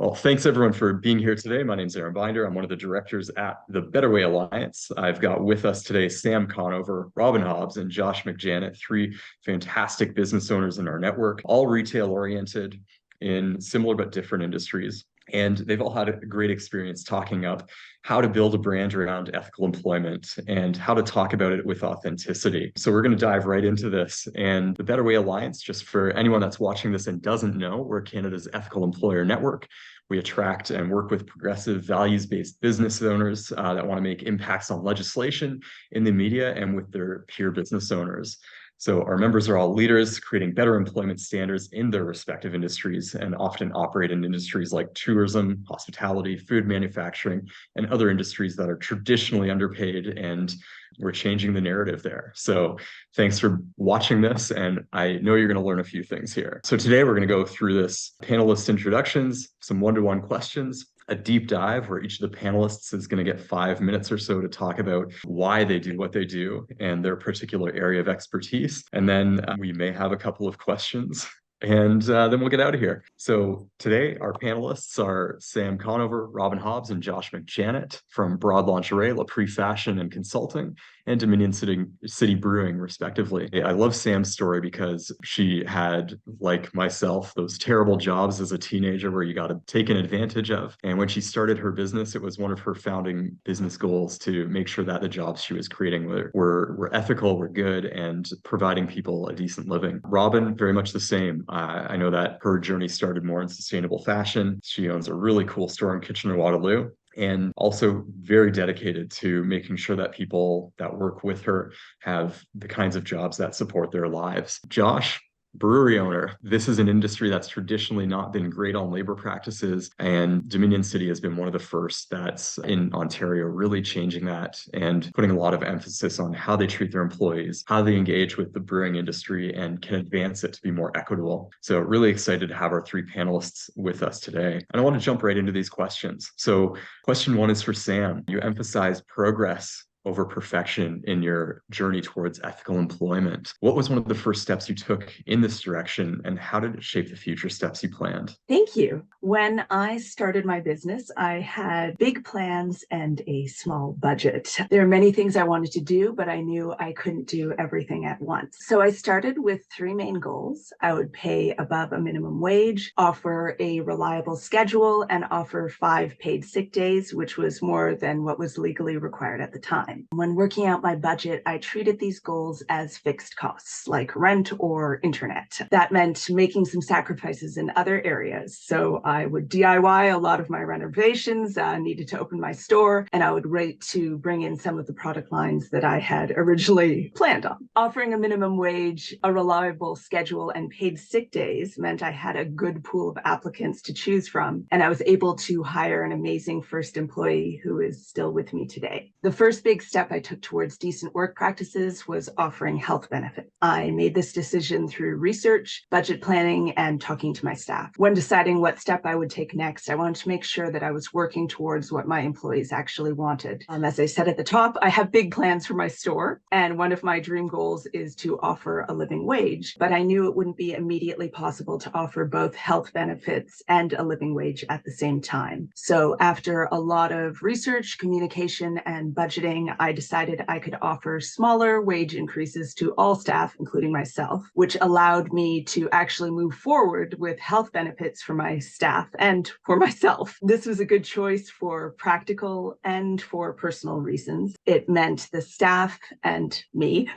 Well, thanks everyone for being here today. My name is Aaron Binder. I'm one of the directors at the Better Way Alliance. I've got with us today Sam Conover, Robyn Hobbs, and Josh McJannett, three fantastic business owners in our network, all retail oriented in similar but different industries. And they've all had a great experience talking up how to build a brand around ethical employment and how to talk about it with authenticity. So we're going to dive right into this. And the Better Way Alliance, just for anyone that's watching this and doesn't know, we're Canada's ethical employer network. We attract and work with progressive, values-based business owners that want to make impacts on legislation in the media and with their peer business owners. So our members are all leaders creating better employment standards in their respective industries and often operate in industries like tourism, hospitality, food manufacturing, and other industries that are traditionally underpaid, and we're changing the narrative there. So thanks for watching this, and I know you're going to learn a few things here. So today we're going to go through this panelist introductions, some one-to-one questions, a deep dive where each of the panelists is going to get 5 minutes or so to talk about why they do what they do and their particular area of expertise. And then we may have a couple of questions. And then we'll get out of here. So today, our panelists are Sam Conover, Robyn Hobbs, and Josh McJannett from Broad Lingerie, Prix Fashion and Consulting, and Dominion City Brewing, respectively. I love Sam's story because she had, like myself, those terrible jobs as a teenager where you got taken advantage of. And when she started her business, it was one of her founding business goals to make sure that the jobs she was creating were ethical, were good, and providing people a decent living. Robyn, very much the same. I know that her journey started more in sustainable fashion. She owns a really cool store in Kitchener-Waterloo, and also very dedicated to making sure that people that work with her have the kinds of jobs that support their lives. Josh, brewery owner. This is an industry that's traditionally not been great on labor practices, and Dominion City has been one of the first that's in Ontario really changing that and putting a lot of emphasis on how they treat their employees, how they engage with the brewing industry, and can advance it to be more equitable. So really excited to have our three panelists with us today. And I want to jump right into these questions. So question one is for Sam. You emphasize progress over perfection in your journey towards ethical employment. What was one of the first steps you took in this direction, and how did it shape the future steps you planned? Thank you. When I started my business, I had big plans and a small budget. There are many things I wanted to do, but I knew I couldn't do everything at once. So I started with three main goals. I would pay above a minimum wage, offer a reliable schedule, and offer 5 paid sick days, which was more than what was legally required at the time. When working out my budget, I treated these goals as fixed costs, like rent or internet. That meant making some sacrifices in other areas. So I would DIY a lot of my renovations, needed to open my store, and I would wait to bring in some of the product lines that I had originally planned on. Offering a minimum wage, a reliable schedule, and paid sick days meant I had a good pool of applicants to choose from, and I was able to hire an amazing first employee who is still with me today. The first big step I took towards decent work practices was offering health benefits. I made this decision through research, budget planning, and talking to my staff. When deciding what step I would take next, I wanted to make sure that I was working towards what my employees actually wanted. As I said at the top, I have big plans for my store, and one of my dream goals is to offer a living wage, but I knew it wouldn't be immediately possible to offer both health benefits and a living wage at the same time. So after a lot of research, communication, and budgeting, I decided I could offer smaller wage increases to all staff, including myself, which allowed me to actually move forward with health benefits for my staff and for myself. This was a good choice for practical and for personal reasons. It meant the staff and me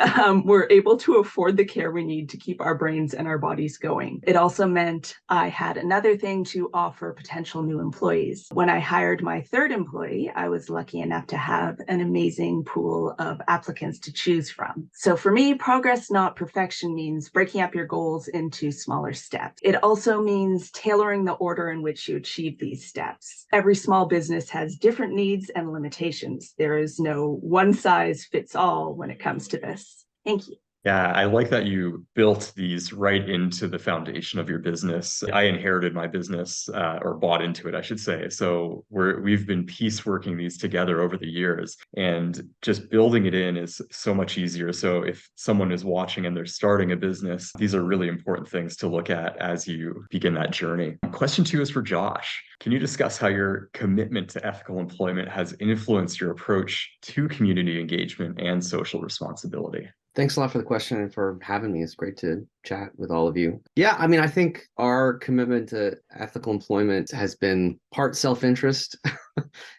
were able to afford the care we need to keep our brains and our bodies going. It also meant I had another thing to offer potential new employees. When I hired my third employee, I was lucky enough to have an amazing pool of applicants to choose from. So for me, progress, not perfection, means breaking up your goals into smaller steps. It also means tailoring the order in which you achieve these steps. Every small business has different needs and limitations. There is no one size fits all when it comes to this. Thank you. Yeah, I like that you built these right into the foundation of your business. I inherited my business, or bought into it, I should say. So we've been pieceworking these together over the years, and just building it in is so much easier. So if someone is watching and they're starting a business, these are really important things to look at as you begin that journey. Question two is for Josh. Can you discuss how your commitment to ethical employment has influenced your approach to community engagement and social responsibility? Thanks a lot for the question and for having me. It's great to chat with all of you. Yeah, I mean, I think our commitment to ethical employment has been part self-interest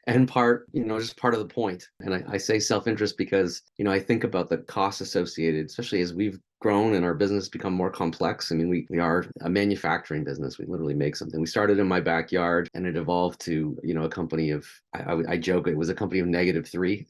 and part, just part of the point. And I say self-interest because, I think about the costs associated, especially as we've grown and our business become more complex. I mean, we are a manufacturing business. We literally make something. We started in my backyard and it evolved to, a company of, I joke, it was a company of -3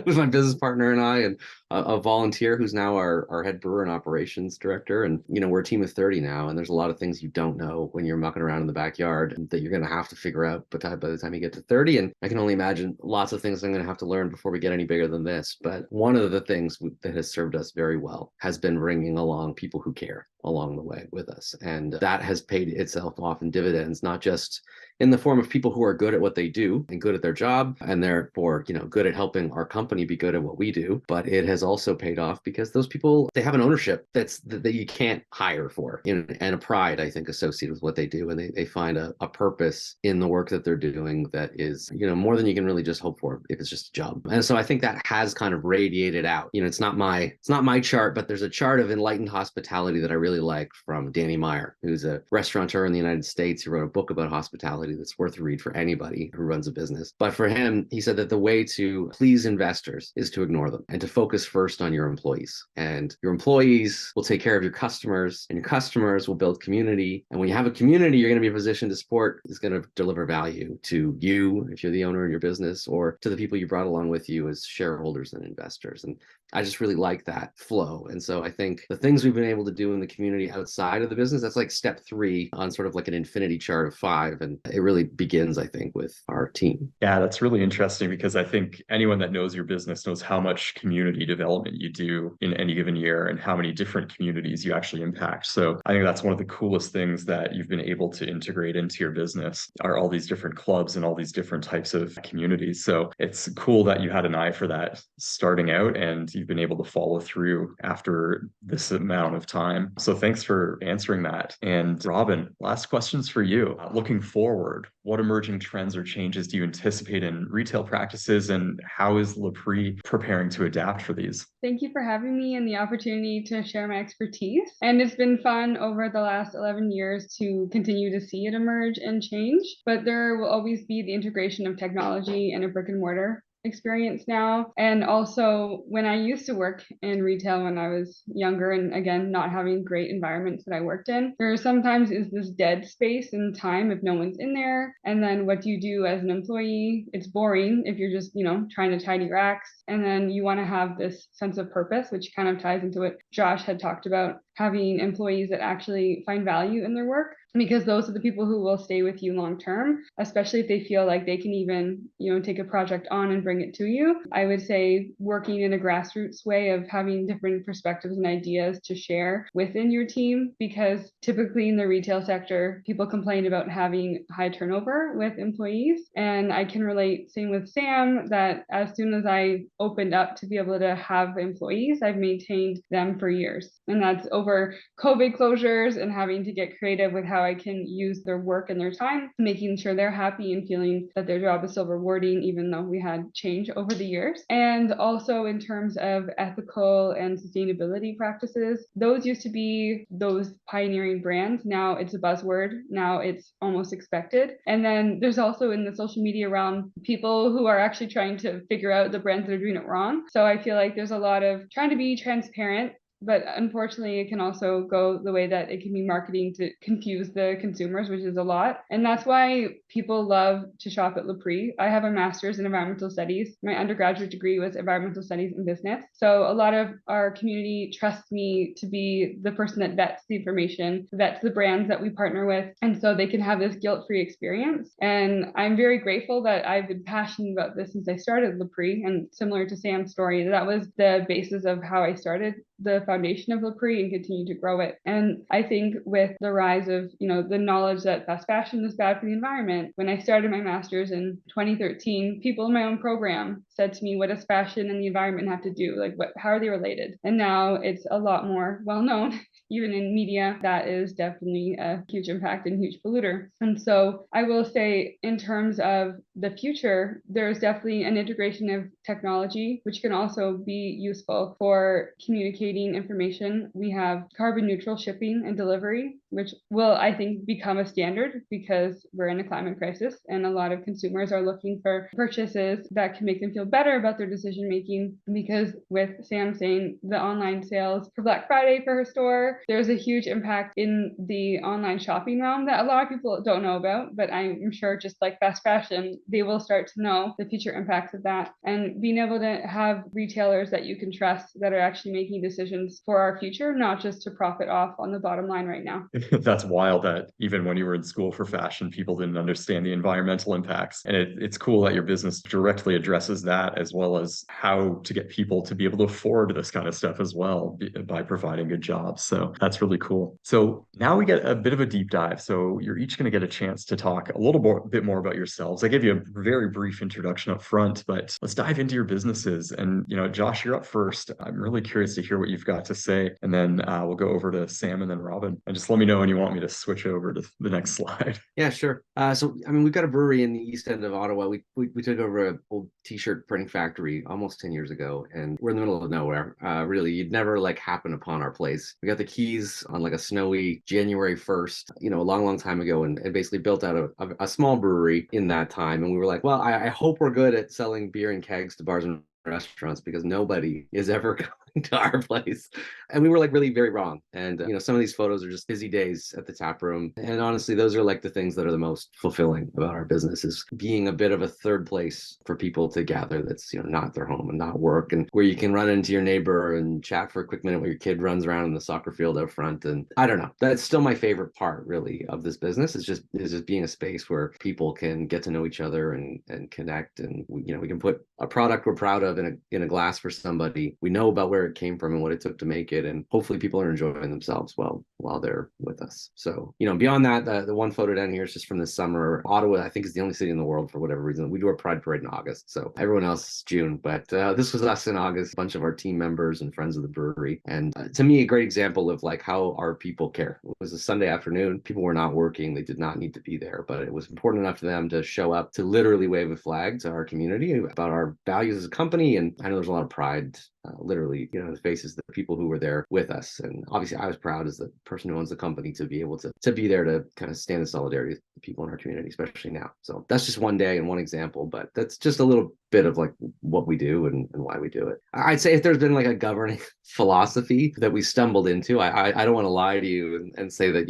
with my business partner and I, and a volunteer who's now our head brewer and operations director. And, we're a team of 30 now. And there's a lot of things you don't know when you're mucking around in the backyard that you're going to have to figure out by the time you get to 30. And I can only imagine lots of things I'm going to have to learn before we get any bigger than this. But one of the things that has served us very well has been bringing along people who care along the way with us. And that has paid itself off in dividends, not just in the form of people who are good at what they do and good at their job and therefore, good at helping our company be good at what we do, but it has also paid off because those people, they have an ownership that you can't hire for, and a pride, I think, associated with what they do. And they find a purpose in the work that they're doing that is, more than you can really just hope for if it's just a job. And so I think that has kind of radiated out. It's not my chart, but there's a chart of enlightened hospitality that I really like from Danny Meyer, who's a restaurateur in the United States. He wrote a book about hospitality that's worth a read for anybody who runs a business. But for him, he said that the way to please investors is to ignore them and to focus first on your employees. And your employees will take care of your customers, and your customers will build community. And when you have a community, you're going to be in a position to support is going to deliver value to you, if you're the owner of your business, or to the people you brought along with you as shareholders and investors. And I just really like that flow. And so I think the things we've been able to do in the community outside of the business, that's like step 3 on sort of like an infinity chart of 5. And it really begins, I think, with our team. Yeah, that's really interesting because I think anyone that knows your business knows how much community development you do in any given year and how many different communities you actually impact. So I think that's one of the coolest things that you've been able to integrate into your business are all these different clubs and all these different types of communities. So it's cool that you had an eye for that starting out and you've been able to follow through after this amount of time. So thanks for answering that. And Robyn, last questions for you. Looking forward, what emerging trends or changes do you anticipate in retail practices, and how is Le Prix preparing to adapt for these? Thank you for having me and the opportunity to share my expertise. And it's been fun over the last 11 years to continue to see it emerge and change, but there will always be the integration of technology and a brick and mortar experience now. And also when I used to work in retail when I was younger, and again, not having great environments that I worked in, there sometimes is this dead space in time if no one's in there. And then what do you do as an employee? It's boring if you're just, trying to tidy racks. And then you want to have this sense of purpose, which kind of ties into what Josh had talked about, having employees that actually find value in their work, because those are the people who will stay with you long term, especially if they feel like they can even, take a project on and bring it to you. I would say working in a grassroots way of having different perspectives and ideas to share within your team, because typically in the retail sector, people complain about having high turnover with employees. And I can relate, same with Sam, that as soon as I opened up to be able to have employees, I've maintained them for years. And that's over COVID closures and having to get creative with how I can use their work and their time, making sure they're happy and feeling that their job is still rewarding, even though we had change over the years. And also in terms of ethical and sustainability practices, those used to be those pioneering brands. Now it's a buzzword. Now it's almost expected. And then there's also in the social media realm, people who are actually trying to figure out the brands that are doing it wrong. So I feel like there's a lot of trying to be transparent, but unfortunately, it can also go the way that it can be marketing to confuse the consumers, which is a lot. And that's why people love to shop at Le Prix. I have a master's in environmental studies. My undergraduate degree was environmental studies and business. So a lot of our community trusts me to be the person that vets the information, vets the brands that we partner with. And so they can have this guilt-free experience. And I'm very grateful that I've been passionate about this since I started Le Prix. And similar to Sam's story, that was the basis of how I started the foundation of Le Prix and continue to grow it. And I think with the rise of, the knowledge that fast fashion is bad for the environment, when I started my master's in 2013, people in my own program said to me, what does fashion and the environment have to do? Like, how are they related? And now it's a lot more well known. Even in media, that is definitely a huge impact and huge polluter. And so I will say, in terms of the future, there's definitely an integration of technology, which can also be useful for communicating information. We have carbon neutral shipping and delivery, which will, I think, become a standard because we're in a climate crisis and a lot of consumers are looking for purchases that can make them feel better about their decision making. Because with Sam saying the online sales for Black Friday for her store, there's a huge impact in the online shopping realm that a lot of people don't know about, but I'm sure just like fast fashion, they will start to know the future impacts of that. And being able to have retailers that you can trust that are actually making decisions for our future, not just to profit off on the bottom line right now. That's wild that even when you were in school for fashion, people didn't understand the environmental impacts. And it's cool that your business directly addresses that, as well as how to get people to be able to afford this kind of stuff as well by providing good jobs. So that's really cool. So now we get a bit of a deep dive. So you're each going to get a chance to talk a bit more about yourselves. I gave you a very brief introduction up front, but let's dive into your businesses. And, Josh, you're up first. I'm really curious to hear what you've got to say. And then we'll go over to Sam and then Robyn. And just let me know when you want me to switch over to the next slide. Yeah, sure. We've got a brewery in the east end of Ottawa. We took over an old t-shirt printing factory almost 10 years ago, and we're in the middle of nowhere. Really, you'd never happen upon our place. We got the keys on a snowy January 1st, a long time ago, and basically built out a small brewery in that time. And we were like, well, I hope we're good at selling beer and kegs to bars and restaurants because nobody is ever coming to our place. And we were really very wrong. And some of these photos are just busy days at the tap room. And honestly, those are the things that are the most fulfilling about our business, is being a bit of a third place for people to gather that's not their home and not work, and where you can run into your neighbor and chat for a quick minute while your kid runs around in the soccer field out front. And I don't know, that's still my favorite part really of this business, is just being a space where people can get to know each other and connect, and we can put a product we're proud of in a glass for somebody. We know about where it came from and what it took to make it, and hopefully people are enjoying themselves while they're with us. So beyond that, the one photo down here is just from this summer. Ottawa, I think, is the only city in the world for whatever reason. We do our Pride Parade in August, so everyone else is June, but this was us in August, a bunch of our team members and friends of the brewery. And to me, a great example of how our people care. It was a Sunday afternoon. People were not working. They did not need to be there, but it was important enough to them to show up to literally wave a flag to our community about our values as a company. And I know there's a lot of pride literally, the faces of the people who were there with us. And obviously I was proud as the person who owns the company to be able to be there to kind of stand in solidarity with the people in our community, especially now. So that's just one day and one example, but that's just a little bit of what we do and why we do it. I'd say if there's been a governing philosophy that we stumbled into, I don't want to lie to you and say that,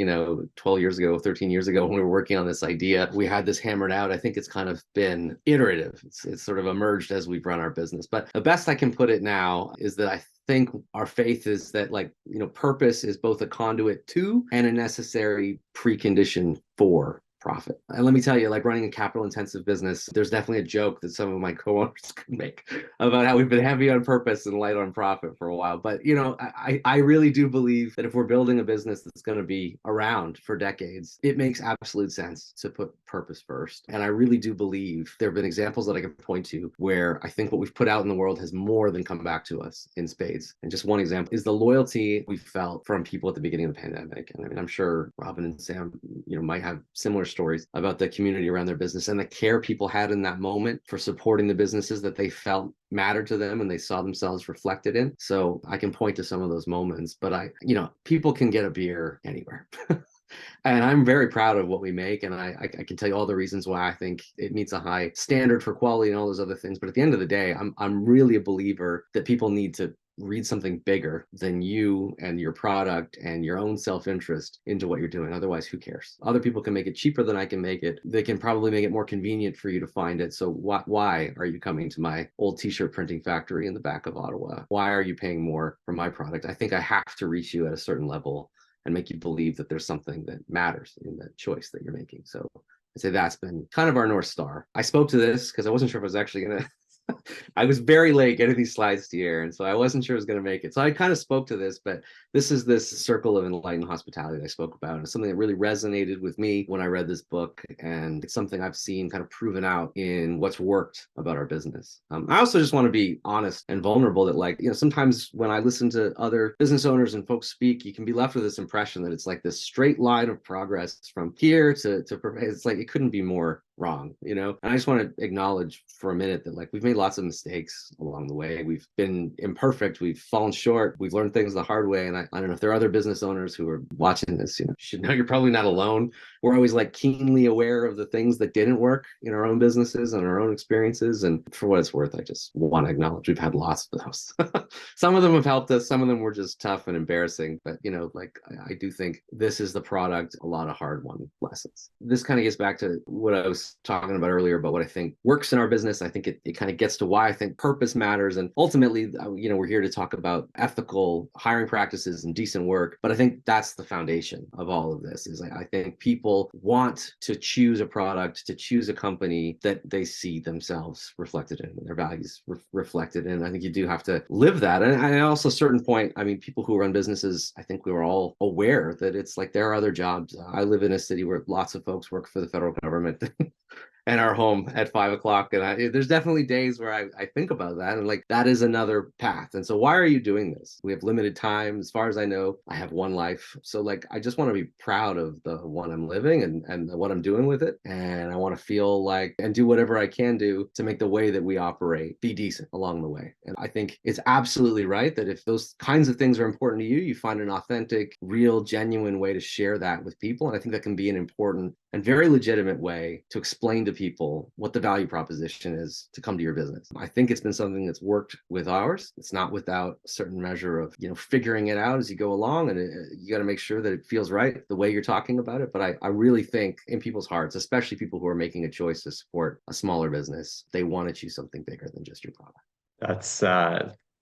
12 years ago, 13 years ago, when we were working on this idea, we had this hammered out. I think it's kind of been iterative. It's sort of emerged as we've run our business. But the best I can put it now is that I think our faith is that purpose is both a conduit to and a necessary precondition for profit. And let me tell you, running a capital intensive business, there's definitely a joke that some of my co-owners could make about how we've been heavy on purpose and light on profit for a while. But, I really do believe that if we're building a business that's going to be around for decades, it makes absolute sense to put purpose first. And I really do believe there have been examples that I can point to where I think what we've put out in the world has more than come back to us in spades. And just one example is the loyalty we felt from people at the beginning of the pandemic. And I'm sure Robyn and Sam, might have similar stories about the community around their business and the care people had in that moment for supporting the businesses that they felt mattered to them and they saw themselves reflected in. So I can point to some of those moments, but people can get a beer anywhere. And I'm very proud of what we make. And I can tell you all the reasons why I think it meets a high standard for quality and all those other things. But at the end of the day, I'm really a believer that people need to read something bigger than you and your product and your own self-interest into what you're doing. Otherwise, who cares? Other people can make it cheaper than I can make it. They can probably make it more convenient for you to find it. So why are you coming to my old t-shirt printing factory in the back of Ottawa? Why are you paying more for my product? I think I have to reach you at a certain level and make you believe that there's something that matters in the choice that you're making. So I'd say that's been kind of our North Star. I spoke to this because I wasn't sure if I was actually going to I was very late getting these slides to you, and so I wasn't sure I was going to make it. So I kind of spoke to this, but this is this circle of enlightened hospitality that I spoke about. It's something that really resonated with me when I read this book, and it's something I've seen kind of proven out in what's worked about our business. I also just want to be honest and vulnerable that, like, sometimes when I listen to other business owners and folks speak, you can be left with this impression that it's like this straight line of progress from here to it's like it couldn't be more wrong, and I just want to acknowledge for a minute that, like, we've made lots of mistakes along the way. We've been imperfect, we've fallen short, we've learned things the hard way. And I don't know if there are other business owners who are watching this, you should know you're probably not alone. We're always like keenly aware of the things that didn't work in our own businesses and our own experiences. And for what it's worth, I just want to acknowledge we've had lots of those. Some of them have helped us, some of them were just tough and embarrassing, but like, I do think this is the product, a lot of hard-won lessons. This kind of gets back to what I was talking about earlier about what I think works in our business. I think it kind of gets to why I think purpose matters. And ultimately, we're here to talk about ethical hiring practices and decent work. But I think that's the foundation of all of this. Is I think people want to choose a product, to choose a company that they see themselves reflected in, their values reflected in. I think you do have to live that. And also, a certain point, I mean, people who run businesses, I think we were all aware that it's like there are other jobs. I live in a city where lots of folks work for the federal government. And are home at 5 o'clock. And there's definitely days where I think about that, and like, that is another path. And so why are you doing this? We have limited time. As far as I know, I have one life. So like, I just want to be proud of the one I'm living and what I'm doing with it. And I want to feel like, and do whatever I can do to make the way that we operate be decent along the way. And I think it's absolutely right that if those kinds of things are important to you, you find an authentic, real, genuine way to share that with people. And I think that can be an important and very legitimate way to explain to people what the value proposition is to come to your business. I think it's been something that's worked with ours. It's not without a certain measure of, figuring it out as you go along, and you got to make sure that it feels right the way you're talking about it. But I really think in people's hearts, especially people who are making a choice to support a smaller business, they want to choose something bigger than just your product.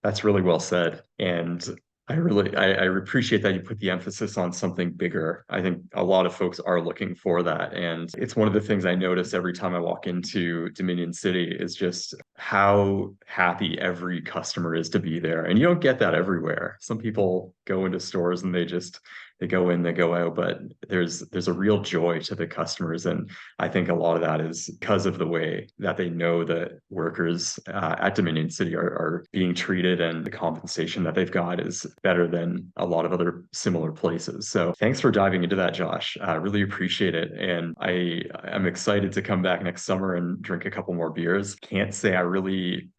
That's really well said. And I appreciate that you put the emphasis on something bigger. I think a lot of folks are looking for that. And it's one of the things I notice every time I walk into Dominion City is just how happy every customer is to be there. And you don't get that everywhere. Some people go into stores and they go in, they go out, but there's a real joy to the customers. And I think a lot of that is because of the way that they know that workers at Dominion City are being treated, and the compensation that they've got is better than a lot of other similar places. So thanks for diving into that, Josh. I really appreciate it. And I am excited to come back next summer and drink a couple more beers. Can't say I really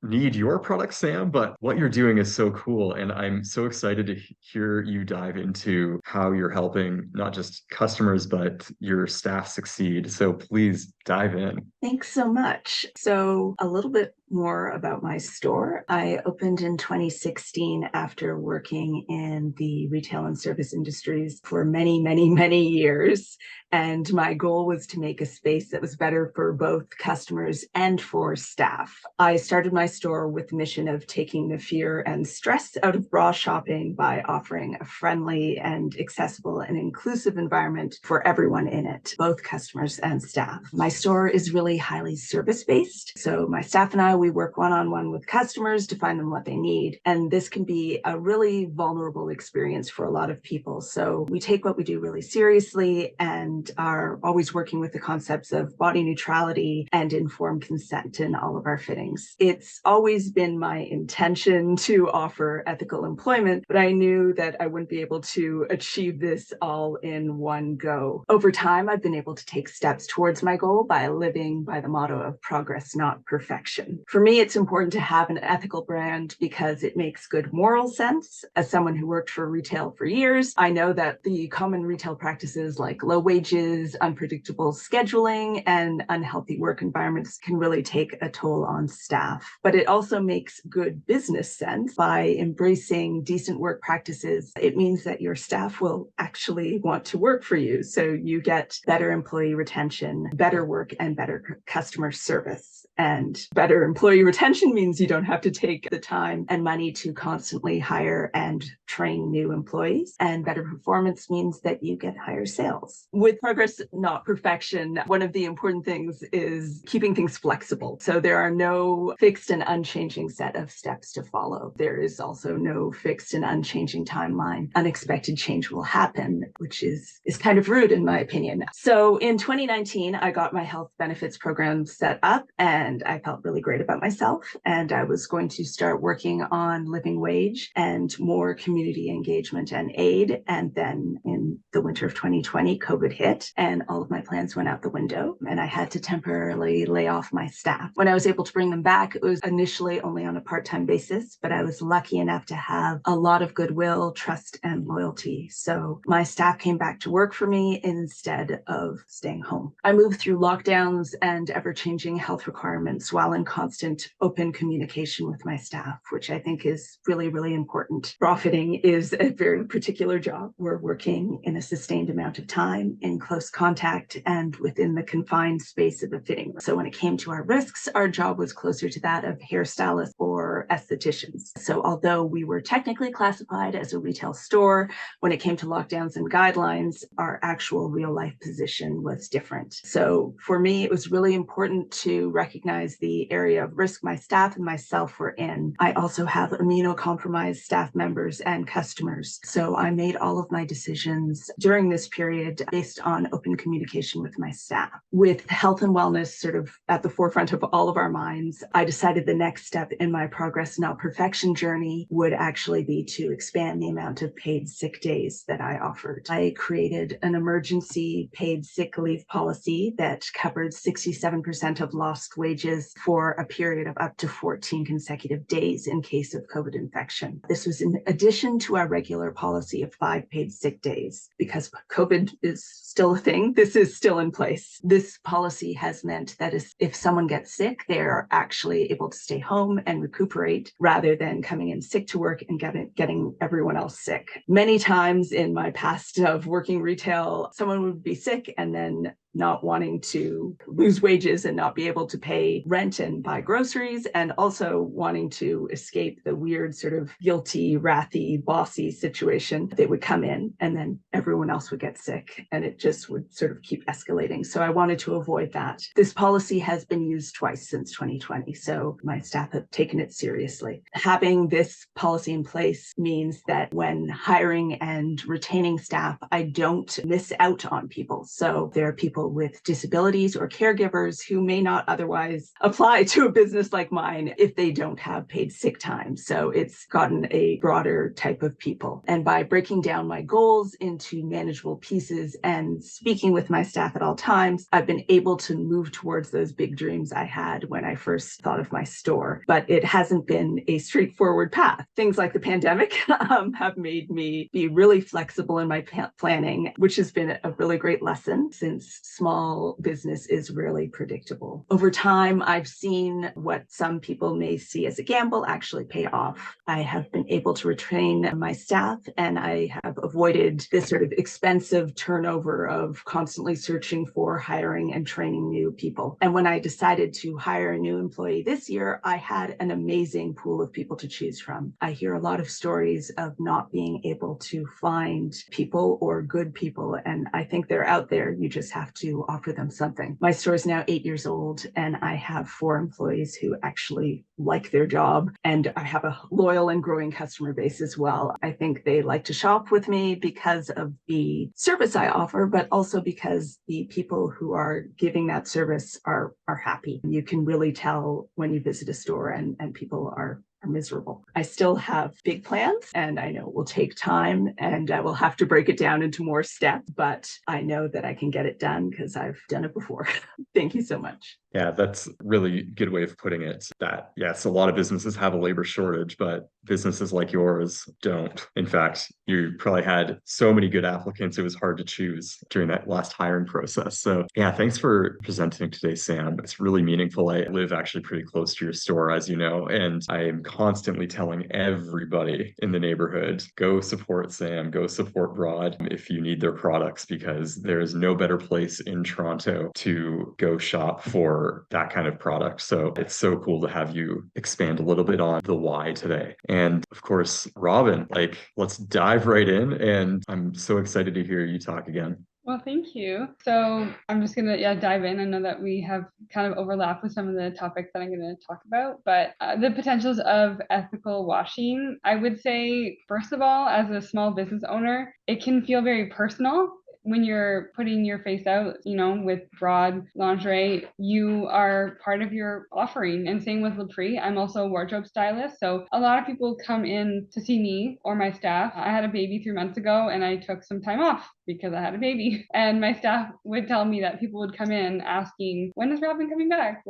need your product, Sam, but what you're doing is so cool. And I'm so excited to hear you dive into how you're helping not just customers, but your staff succeed. So please dive in. Thanks so much. So a little bit more about my store. I opened in 2016 after working in the retail and service industries for many, many, many years. And my goal was to make a space that was better for both customers and for staff. I started my store with the mission of taking the fear and stress out of bra shopping by offering a friendly and accessible and inclusive environment for everyone in it, both customers and staff. My store is really highly service-based. So my staff and I, we work one-on-one with customers to find them what they need. And this can be a really vulnerable experience for a lot of people. So we take what we do really seriously and are always working with the concepts of body neutrality and informed consent in all of our fittings. It's always been my intention to offer ethical employment, but I knew that I wouldn't be able to achieve this all in one go. Over time, I've been able to take steps towards my goal by living by the motto of progress, not perfection. For me, it's important to have an ethical brand because it makes good moral sense. As someone who worked for retail for years, I know that the common retail practices like low wages, unpredictable scheduling, and unhealthy work environments can really take a toll on staff. But it also makes good business sense. By embracing decent work practices, it means that your staff will actually want to work for you. So you get better employee retention, better work, and better customer service. And better employee retention means you don't have to take the time and money to constantly hire and train new employees. And better performance means that you get higher sales. With progress, not perfection, one of the important things is keeping things flexible. So there are no fixed and unchanging set of steps to follow. There is also no fixed and unchanging timeline. Unexpected change will happen, which is kind of rude in my opinion. So in 2019, I got my health benefits program set up and I felt really great about myself. And I was going to start working on living wage and more community engagement and aid. And then in the winter of 2020, COVID hit and all of my plans went out the window and I had to temporarily lay off my staff. When I was able to bring them back, it was initially only on a part-time basis, but I was lucky enough to have a lot of goodwill, trust, and loyalty. So my staff came back to work for me instead of staying home. I moved through lockdowns and ever-changing health requirements while in constant open communication with my staff, which I think is really, really important. Profiting is a very particular job. We're working in a sustained amount of time, in close contact, and within the confined space of a fitting room. So when it came to our risks, our job was closer to that of hairstylists or estheticians. So although we were technically classified as a retail store, when it came to lockdowns and guidelines, our actual real life position was different. So for me, it was really important to recognize the area of risk my staff and myself were in. I also have immunocompromised staff members and customers. So I made all of my decisions during this period based on open communication with my staff. With health and wellness sort of at the forefront of all of our minds, I decided the next step in my progress, not perfection journey would actually be to expand the amount of paid sick days that I offered. I created an emergency paid sick leave policy that covered 67% of lost wages for a period of up to 14 consecutive days in case of COVID infection. This was in addition to our regular policy of 5 paid sick days. Because COVID is still a thing, this is still in place. This policy has meant that if someone gets sick, they're actually able to stay home and recuperate rather than coming in sick to work and getting everyone else sick. Many times in my past of working retail, someone would be sick and then not wanting to lose wages and not be able to pay rent and buy groceries, and also wanting to escape the weird sort of guilty, wrathy, bossy situation. They would come in and then everyone else would get sick and it just would sort of keep escalating. So I wanted to avoid that. This policy has been used twice since 2020, so my staff have taken it seriously. Having this policy in place means that when hiring and retaining staff, I don't miss out on people. So there are people with disabilities or caregivers who may not otherwise apply to a business like mine if they don't have paid sick time. So it's gotten a broader type of people. And by breaking down my goals into manageable pieces and speaking with my staff at all times, I've been able to move towards those big dreams I had when I first thought of my store. But it hasn't been a straightforward path. Things like the pandemic have made me be really flexible in my planning, which has been a really great lesson since small business is really predictable. Over time, I've seen what some people may see as a gamble actually pay off. I have been able to retrain my staff and I have avoided this sort of expensive turnover of constantly searching for, hiring, and training new people. And when I decided to hire a new employee this year, I had an amazing pool of people to choose from. I hear a lot of stories of not being able to find people or good people, and I think they're out there. You just have to offer them something. My store is now 8 years old and I have 4 employees who actually like their job, and I have a loyal and growing customer base as well. I think they like to shop with me because of the service I offer, but also because the people who are giving that service are happy. You can really tell when you visit a store and people are miserable. I still have big plans and I know it will take time and I will have to break it down into more steps, but I know that I can get it done because I've done it before. Thank you so much. Yeah, that's really good way of putting it. That, yes, a lot of businesses have a labor shortage, but businesses like yours don't. In fact, you probably had so many good applicants, it was hard to choose during that last hiring process. So yeah, thanks for presenting today, Sam. It's really meaningful. I live actually pretty close to your store, as you know, and I am constantly telling everybody in the neighborhood, go support Sam, go support Broad if you need their products, because there is no better place in Toronto to go shop for that kind of product. So it's so cool to have you expand a little bit on the why today. And of course, Robyn, like, let's dive right in. And I'm so excited to hear you talk again. Well, thank you. So I'm just gonna dive in. I know that we have kind of overlap with some of the topics that I'm gonna talk about, but the potentials of ethical washing, I would say, first of all, as a small business owner, it can feel very personal. When you're putting your face out, with broad lingerie, you are part of your offering. And same with Prix. I'm also a wardrobe stylist. So a lot of people come in to see me or my staff. I had a baby 3 months ago and I took some time off because I had a baby. And my staff would tell me that people would come in asking, when is Robyn coming back?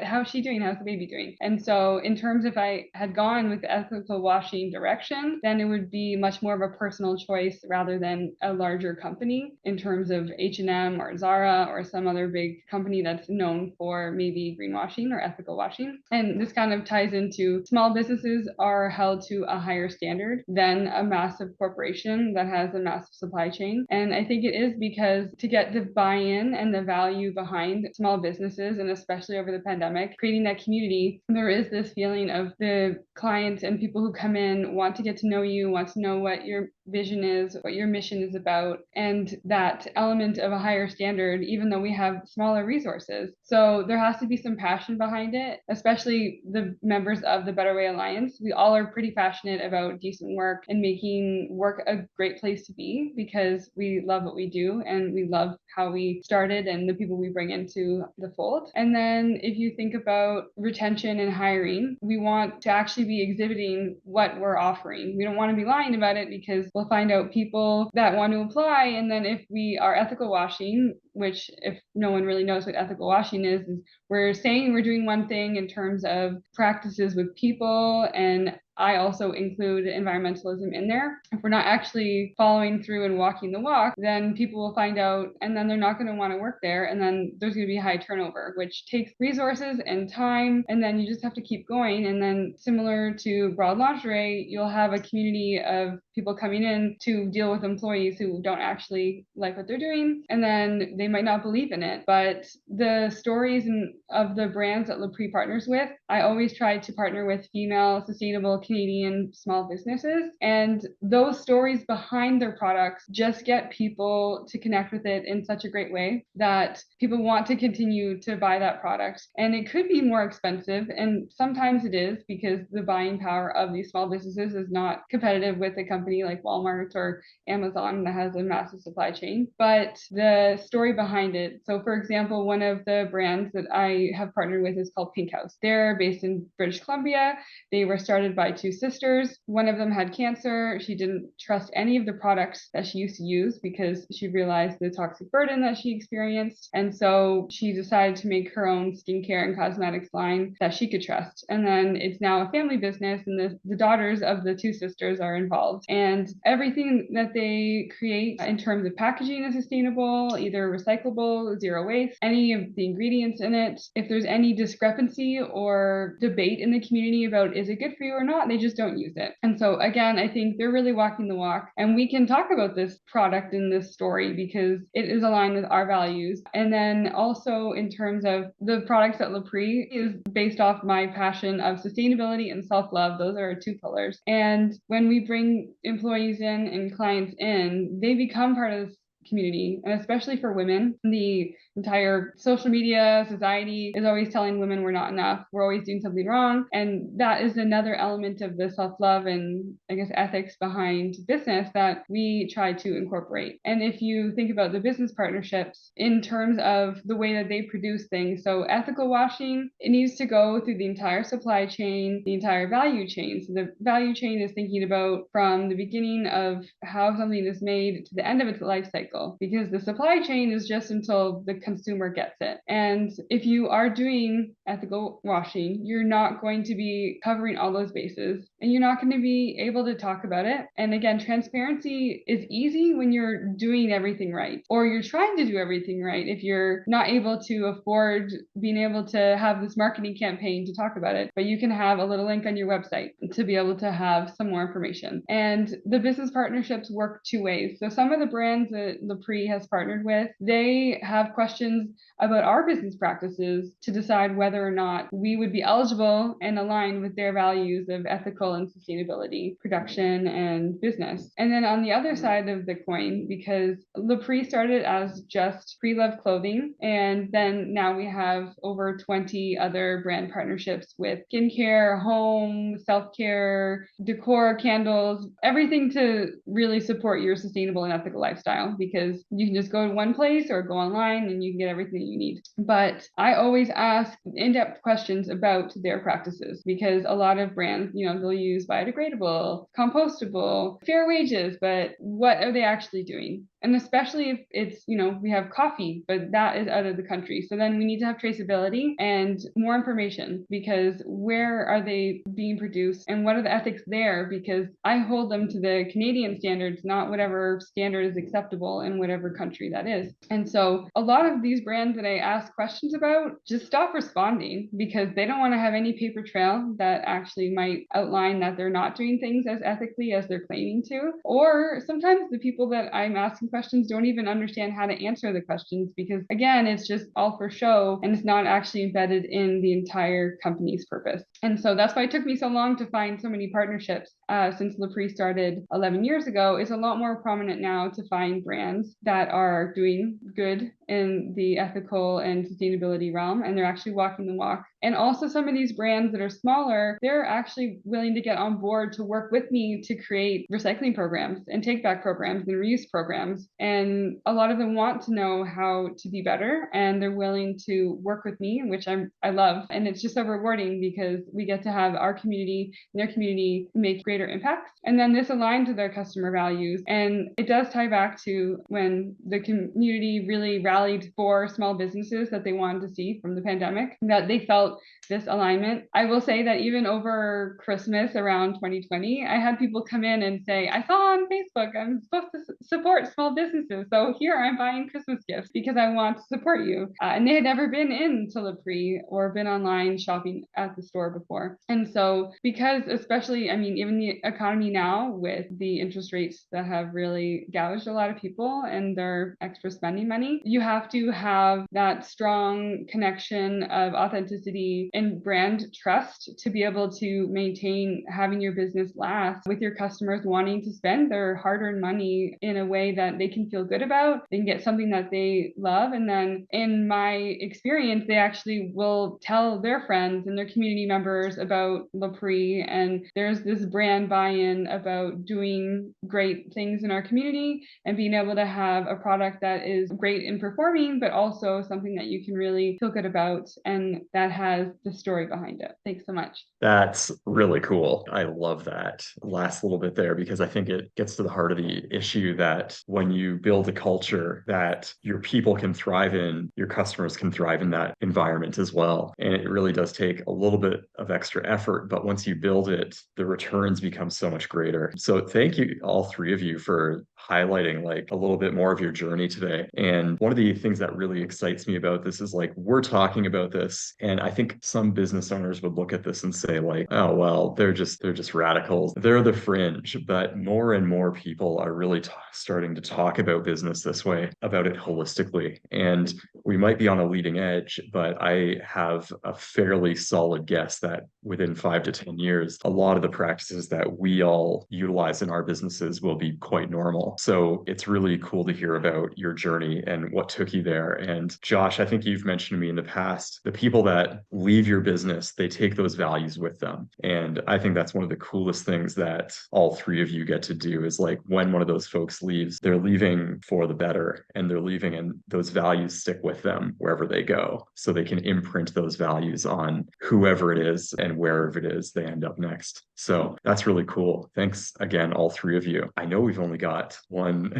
How's she doing? How's the baby doing? And so in terms if I had gone with the ethical washing direction, then it would be much more of a personal choice rather than a larger company in terms of H&M or Zara or some other big company that's known for maybe greenwashing or ethical washing. And this kind of ties into small businesses are held to a higher standard than a massive corporation that has a massive supply chain. And I think it is because to get the buy-in and the value behind small businesses, and especially over the pandemic, creating that community, there is this feeling of the clients and people who come in want to get to know you, want to know what your vision is, what your mission is about, and that element of a higher standard, even though we have smaller resources. So there has to be some passion behind it, especially the members of the Better Way Alliance. We all are pretty passionate about decent work and making work a great place to be because we love what we do and we love how we started and the people we bring into the fold. And then if you think about retention and hiring, we want to actually be exhibiting what we're offering. We don't want to be lying about it because we'll find out people that want to apply. And then if we are ethical washing, which if no one really knows what ethical washing is we're saying we're doing one thing in terms of practices with people, and I also include environmentalism in there. If we're not actually following through and walking the walk, then people will find out and then they're not going to want to work there. And then there's going to be high turnover, which takes resources and time. And then you just have to keep going. And then similar to broad lingerie, you'll have a community of people coming in to deal with employees who don't actually like what they're doing. And then they might not believe in it. But the stories of the brands that Prix partners with, I always try to partner with female, sustainable Canadian small businesses. And those stories behind their products just get people to connect with it in such a great way that people want to continue to buy that product. And it could be more expensive. And sometimes it is because the buying power of these small businesses is not competitive with a company like Walmart or Amazon that has a massive supply chain. But the story behind it. So for example, one of the brands that I have partnered with is called Pink House. They're based in British Columbia. They were started by two sisters. One of them had cancer. She didn't trust any of the products that she used to use because she realized the toxic burden that she experienced. And so she decided to make her own skincare and cosmetics line that she could trust. And then it's now a family business, and the daughters of the two sisters are involved. And everything that they create in terms of packaging is sustainable, either recyclable, zero waste, any of the ingredients in it. If there's any discrepancy or debate in the community about is it good for you or not, they just don't use it. And so again, I think they're really walking the walk, and we can talk about this product in this story because it is aligned with our values. And then also in terms of the products at Prix is based off my passion of sustainability and self-love. Those are our two pillars. And when we bring employees in and clients in, they become part of this community, and especially for women, the entire social media society is always telling women we're not enough, we're always doing something wrong. And that is another element of the self-love and I guess ethics behind business that we try to incorporate. And if you think about the business partnerships in terms of the way that they produce things, so ethical washing, it needs to go through the entire supply chain, the entire value chain. So the value chain is thinking about from the beginning of how something is made to the end of its life cycle, because the supply chain is just until the consumer gets it. And if you are doing ethical washing, you're not going to be covering all those bases, and you're not going to be able to talk about it. And again, transparency is easy when you're doing everything right, or you're trying to do everything right. If you're not able to afford being able to have this marketing campaign to talk about it, but you can have a little link on your website to be able to have some more information. And the business partnerships work two ways. So some of the brands that Prix has partnered with, they have questions about our business practices to decide whether or not we would be eligible and aligned with their values of ethical and sustainability, production and business. And then on the other side of the coin, because Le Prix started as just pre-loved clothing, and then now we have over 20 other brand partnerships with skincare, home, self-care, decor, candles, everything to really support your sustainable and ethical lifestyle, because you can just go to one place or go online and you can get everything you need. But I always ask in-depth questions about their practices, because a lot of brands, they'll use biodegradable, compostable, fair wages, but what are they actually doing? And especially if it's, we have coffee, but that is out of the country. So then we need to have traceability and more information, because where are they being produced and what are the ethics there? Because I hold them to the Canadian standards, not whatever standard is acceptable in whatever country that is. And so a lot of these brands that I ask questions about just stop responding, because they don't want to have any paper trail that actually might outline that they're not doing things as ethically as they're claiming to. Or sometimes the people that I'm asking questions don't even understand how to answer the questions, because again, it's just all for show and it's not actually embedded in the entire company's purpose. And so that's why it took me so long to find so many partnerships. Since Le Prix started 11 years ago, it's a lot more prominent now to find brands that are doing good in the ethical and sustainability realm, and they're actually walking the walk. And also some of these brands that are smaller, they're actually willing to get on board to work with me to create recycling programs and take back programs and reuse programs. And a lot of them want to know how to be better, and they're willing to work with me, which I love. And it's just so rewarding, because we get to have our community and their community make greater impacts. And then this aligns with our customer values. And it does tie back to when the community really rallied for small businesses that they wanted to see from the pandemic, that they felt this alignment. I will say that even over Christmas around 2020, I had people come in and say, I saw on Facebook I'm supposed to support small businesses, so here I'm buying Christmas gifts because I want to support you. And they had never been into Le Prix or been online shopping at the store before. And so because especially, even the economy now with the interest rates that have really gouged a lot of people and their extra spending money, you have to have that strong connection of authenticity and brand trust to be able to maintain having your business last, with your customers wanting to spend their hard-earned money in a way that they can feel good about, they can get something that they love. And then in my experience, they actually will tell their friends and their community members about Le Prix, and there's this brand buy-in about doing great things in our community and being able to have a product that is great in performing, but also something that you can really feel good about and that has the story behind it. Thanks so much. That's really cool. I love that last little bit there, because I think it gets to the heart of the issue that when you build a culture that your people can thrive in, your customers can thrive in that environment as well. And it really does take a little bit of extra effort, but once you build it, the returns become so much greater. So thank you, all three of you, for highlighting like a little bit more of your journey today. And one of the things that really excites me about this is like, we're talking about this, and I think some business owners would look at this and say like, oh, well, they're just radicals. They're the fringe. But more and more people are really starting to talk about business this way, about it holistically. And we might be on a leading edge, but I have a fairly solid guess that within 5 to 10 years, a lot of the practices that we all utilize in our businesses will be quite normal. So it's really cool to hear about your journey and what took you there. And Josh, I think you've mentioned to me in the past, the people that leave your business, they take those values with them. And I think that's one of the coolest things that all three of you get to do, is like when one of those folks leaves, they're leaving for the better, and they're leaving and those values stick with them wherever they go. So they can imprint those values on whoever it is and wherever it is they end up next. So that's really cool. Thanks again, all three of you. I know we've only got one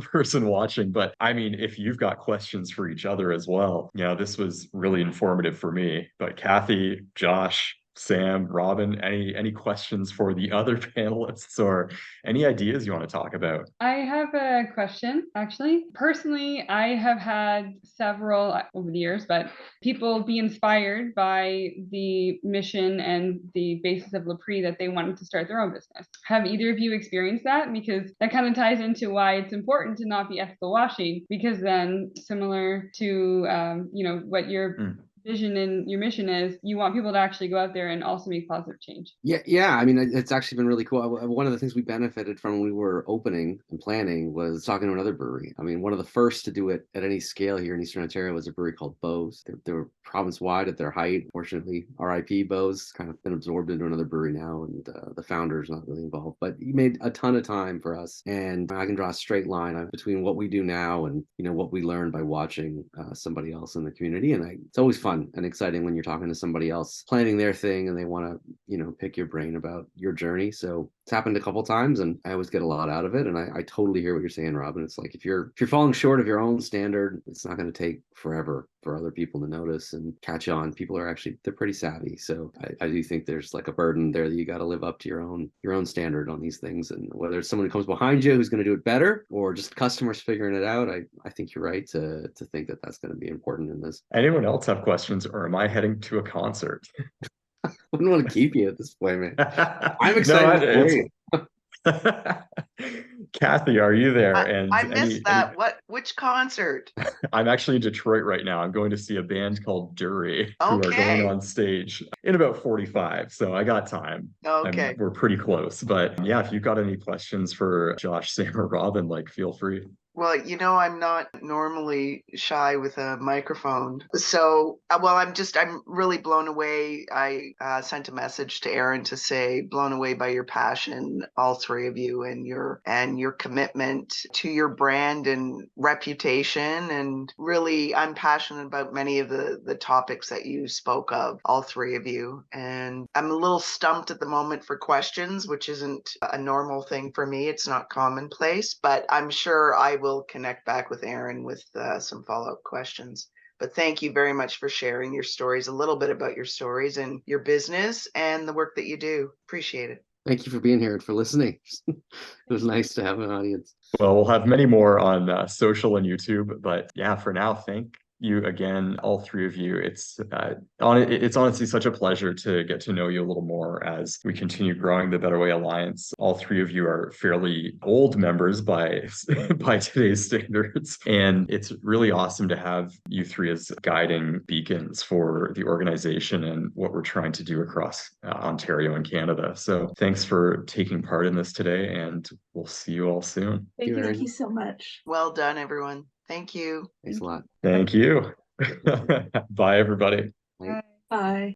person watching, but if you've got questions for each other as well, this was really informative for me. But Kathy, Josh, Sam, Robyn, any questions for the other panelists or any ideas you want to talk about? I have a question, actually. Personally, I have had several over the years, but people be inspired by the mission and the basis of Le Prix that they wanted to start their own business. Have either of you experienced that? Because that kind of ties into why it's important to not be ethical washing, because then similar to, what your vision and your mission is, you want people to actually go out there and also make positive change. Yeah. I mean, it's actually been really cool. One of the things we benefited from when we were opening and planning was talking to another brewery. I mean, one of the first to do it at any scale here in Eastern Ontario was a brewery called Bose. They were province-wide at their height. Fortunately, RIP Bose kind of been absorbed into another brewery now, and the founder's not really involved. But he made a ton of time for us, and I can draw a straight line between what we do now and what we learned by watching somebody else in the community. And it's always fun and exciting when you're talking to somebody else planning their thing and they want to pick your brain about your journey. So it's happened a couple times and I always get a lot out of it. And I totally hear what you're saying, Robyn. It's like if you're falling short of your own standard, it's not going to take forever for other people to notice and catch on. People are they're pretty savvy. So I do think there's like a burden there that you got to live up to your own standard on these things. And whether it's someone who comes behind you who's going to do it better or just customers figuring it out, I think you're right to think that that's going to be important in this. Anyone else have questions, or am I heading to a concert? I wouldn't want to keep you at this point, man. I'm excited. Kathy, are you there? I missed that. Which concert? I'm actually in Detroit right now. I'm going to see a band called Lingerie who are going on stage in about 45. So I got time. Okay. We're pretty close. But yeah, if you've got any questions for Josh, Sam, or Robyn, feel free. Well, I'm not normally shy with a microphone. So, I'm really blown away. I sent a message to Aaron to say, blown away by your passion, all three of you, and your commitment to your brand and reputation. And really, I'm passionate about many of the topics that you spoke of, all three of you. And I'm a little stumped at the moment for questions, which isn't a normal thing for me. It's not commonplace, but I'm sure I will connect back with Aaron with some follow-up questions. But thank you very much for sharing your stories, a little bit about your stories and your business and the work that you do. Appreciate it. Thank you for being here and for listening. It was nice to have an audience. Well, we'll have many more on social and YouTube, but yeah, for now, thank you again, all three of you. It's honestly such a pleasure to get to know you a little more as we continue growing the Better Way Alliance. All three of you are fairly old members by today's standards, and it's really awesome to have you three as guiding beacons for the organization and what we're trying to do across Ontario and Canada. So thanks for taking part in this today, and we'll see you all soon. Thank you so much. Well done, everyone. Thank you. Thanks a lot. Thank you. Bye, everybody. Bye. Bye.